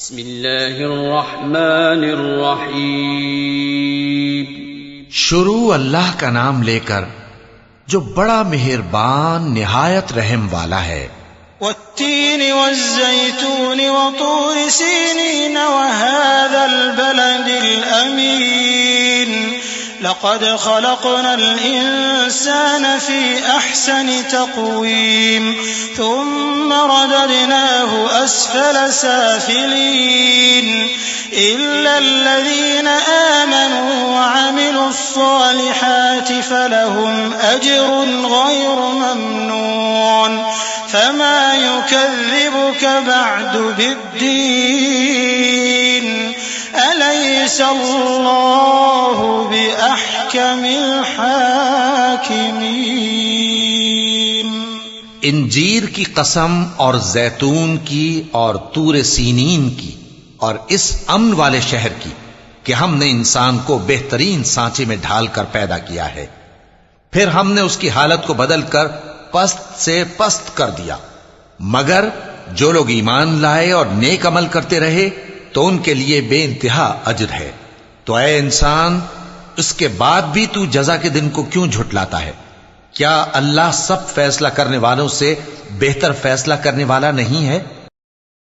बिस्मिल्लाहिर्रहमानिर्रहीम। शुरू अल्लाह का नाम लेकर जो बड़ा मेहरबान निहायत रहम वाला है। वत्तीन वज़्ज़ैतून वतूर सीनीन वहाज़ल बलदिल अमीन लक़द ख़लक़नल इंसान फ़ी अहसनि तक़वीम थुम्मा रददनाहु अस्फ़ल साफ़िलीन इल्लल्लज़ीन आमनू वअमिलुस्सालिहाति फ़लहुम अज्रुन ग़ैरु ममनून फमा युकज़्ज़िबुक बअदु बिद्दीन अलैसल्लाहु बिअहकमिल हाकिमीन। इंजीर की कसम और जैतून की और तूर सीनीन की और इस अमन वाले शहर की कि हमने इंसान को बेहतरीन सांचे में ढालकर पैदा किया है, फिर हमने उसकी हालत को बदलकर पस्त से पस्त कर दिया। मगर जो लोग ईमान लाए और नेक अमल करते रहे तो उनके लिए बेइंतहा अजर है। तो ऐ इंसान, इसके बाद भी तू जज़ा के दिन को क्यों झुटलाता है? क्या अल्लाह सब फैसला करने वालों से बेहतर फैसला करने वाला नहीं है?